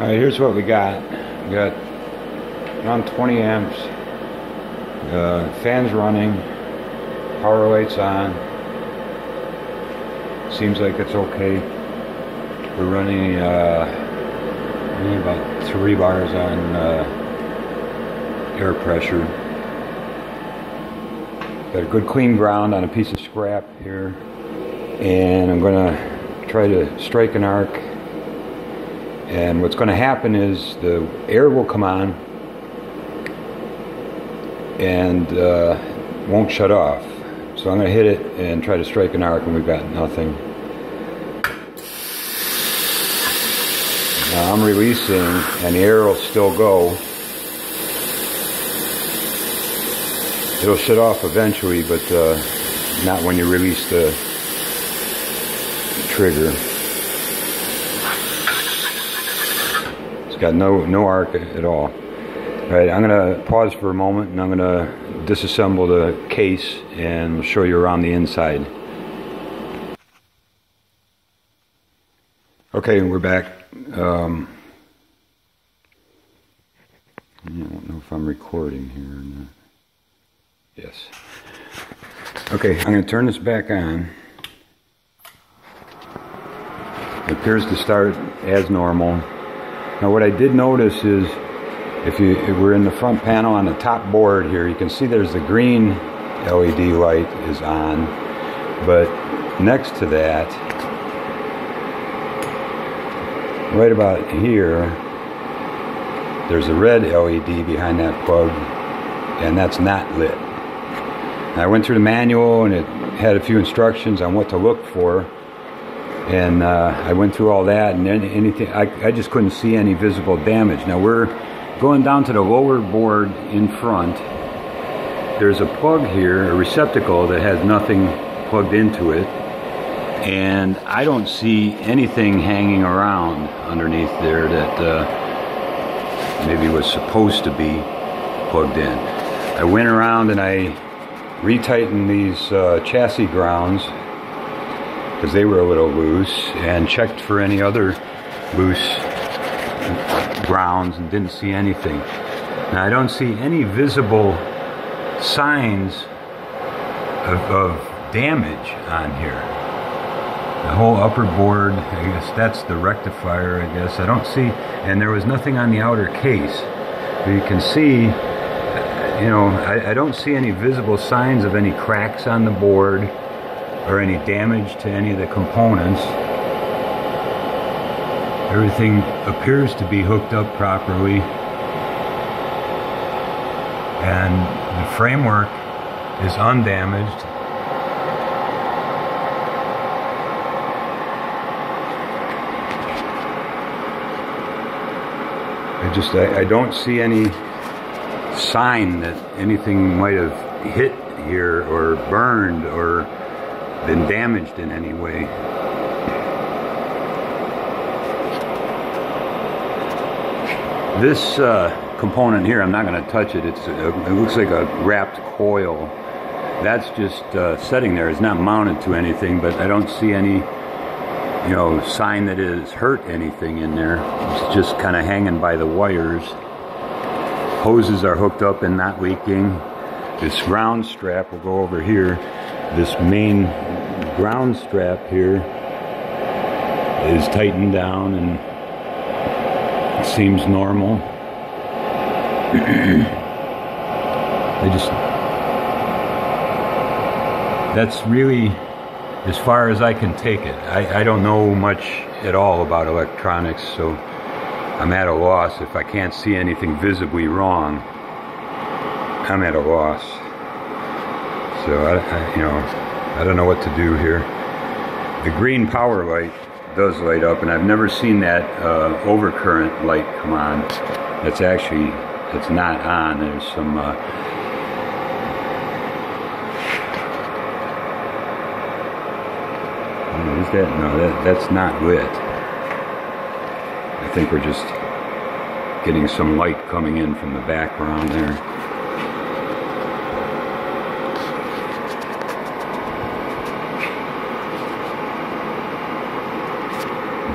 Alright, here's what we got. We got around 20 amps, fans running, power lights on. Seems like it's okay. We're running about 3 bars on air pressure. Got a good clean ground on a piece of scrap here, and I'm gonna try to strike an arc. And what's going to happen is the air will come on and won't shut off. So I'm going to hit it and try to strike an arc, and we've got nothing. Now I'm releasing, and the air will still go. It'll shut off eventually, but not when you release the trigger. Got no arc at all. All right, I'm gonna pause for a moment, and I'm gonna disassemble the case and show you around the inside. Okay, we're back. I don't know if I'm recording here or not. Yes. Okay, I'm gonna turn this back on. It appears to start as normal. Now what I did notice is, if we're in the front panel on the top board here, you can see there's the green LED light is on, but next to that, right about here, there's a red LED behind that plug, and that's not lit. Now I went through the manual, and it had a few instructions on what to look for. And I went through all that, and anything, I just couldn't see any visible damage. Now we're going down to the lower board in front. There's a plug here, a receptacle that has nothing plugged into it, and I don't see anything hanging around underneath there that maybe was supposed to be plugged in. I went around and I retightened these chassis grounds, because they were a little loose, and checked for any other loose grounds and didn't see anything. Now I don't see any visible signs of damage on here. The whole upper board, I guess that's the rectifier, I guess. I don't see, and there was nothing on the outer case. But you can see, you know, I don't see any visible signs of any cracks on the board or any damage to any of the components. Everything appears to be hooked up properly, and the framework is undamaged. I don't see any sign that anything might have hit here or burned or been damaged in any way. This component here, I'm not going to touch it. It looks like a wrapped coil. That's just sitting there. It's not mounted to anything, but I don't see any, you know, sign that it has hurt anything in there. It's just kind of hanging by the wires. Hoses are hooked up and not leaking. This ground strap will go over here. This main ground strap here is tightened down and it seems normal. That's really as far as I can take it. I don't know much at all about electronics, so I'm at a loss. If I can't see anything visibly wrong, I'm at a loss. So I don't know what to do here. The green power light does light up, and I've never seen that overcurrent light come on. It's not on. There's some is that? No, that's not lit. I think we're just getting some light coming in from the background there.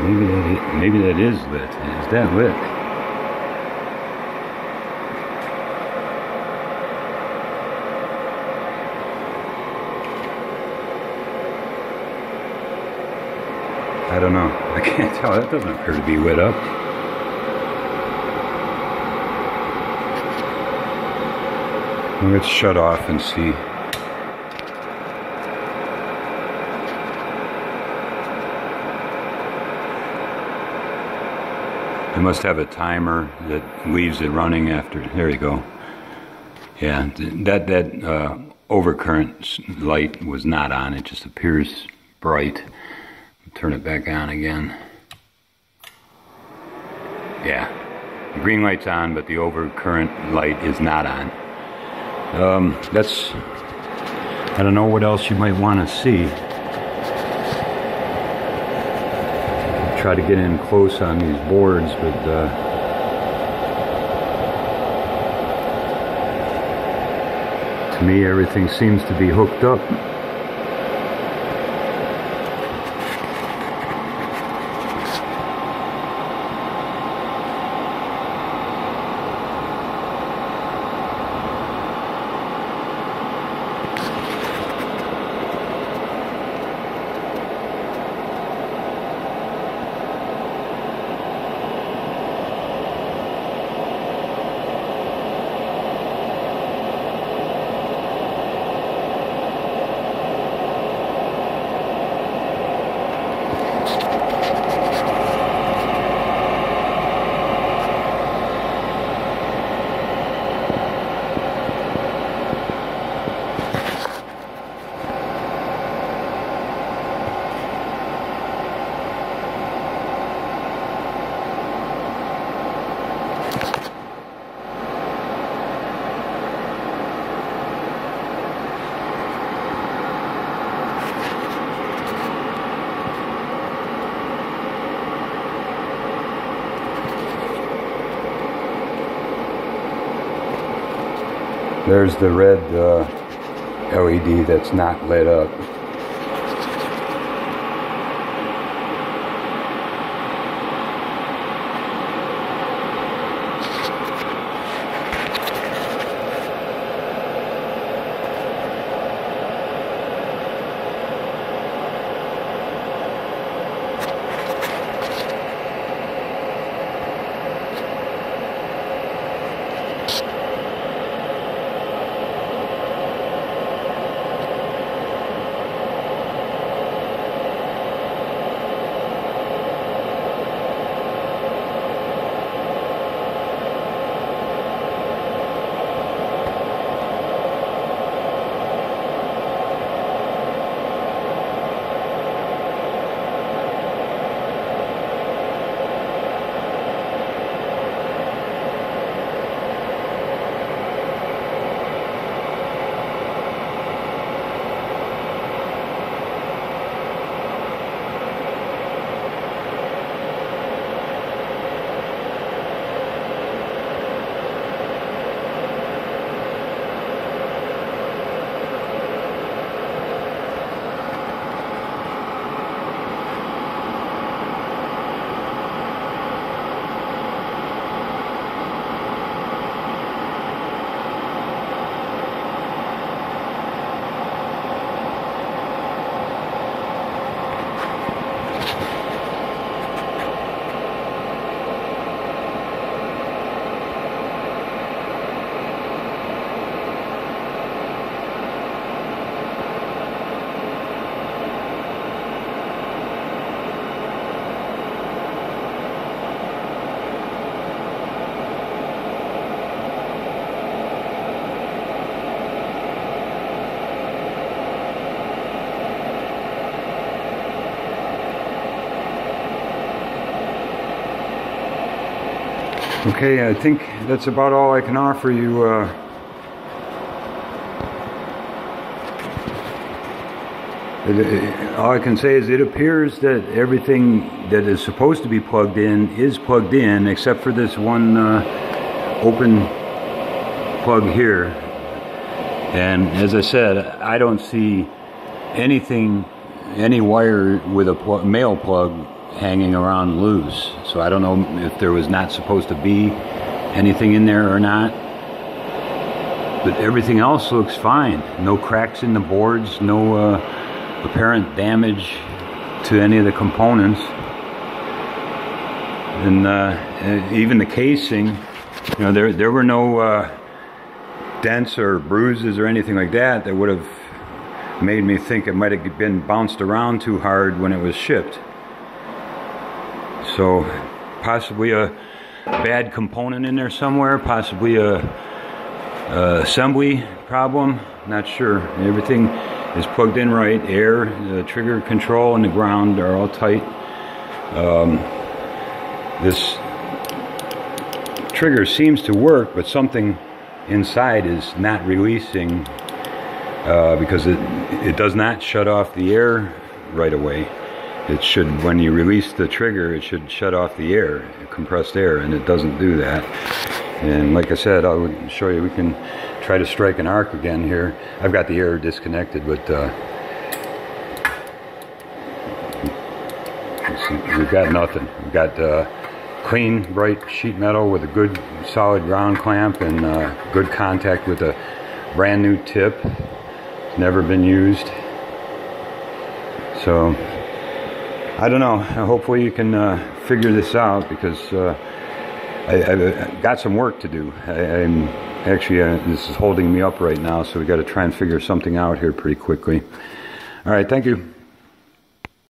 Maybe that is lit. Is that lit? I don't know. I can't tell. That doesn't appear to be lit up. Let's shut off and see. It must have a timer that leaves it running after. There you go. Yeah, that overcurrent light was not on. It just appears bright. Turn it back on again. Yeah, the green light's on, but the overcurrent light is not on. I don't know what else you might want to see. Try to get in close on these boards, but to me everything seems to be hooked up. There's the red LED that's not lit up. Okay, I think that's about all I can offer you. All I can say is it appears that everything that is supposed to be plugged in is plugged in, except for this one open plug here. And as I said, I don't see anything, any wire with a male plug hanging around loose. So I don't know if there was not supposed to be anything in there or not. But everything else looks fine. No cracks in the boards, no apparent damage to any of the components. And even the casing, you know, there were no dents or bruises or anything like that that would have made me think it might have been bounced around too hard when it was shipped. So possibly a bad component in there somewhere, possibly a assembly problem, not sure. Everything is plugged in right. Air, the trigger control and the ground are all tight. This trigger seems to work, but something inside is not releasing because it does not shut off the air right away. It should, when you release the trigger, it should shut off the air, compressed air, and it doesn't do that. And like I said, I'll show you, we can try to strike an arc again here. I've got the air disconnected, but we've got nothing. We've got clean, bright sheet metal with a good solid ground clamp and good contact with a brand new tip. It's never been used. So I don't know. Hopefully you can figure this out, because I've got some work to do. I'm actually this is holding me up right now, so we got to try and figure something out here pretty quickly. All right, thank you.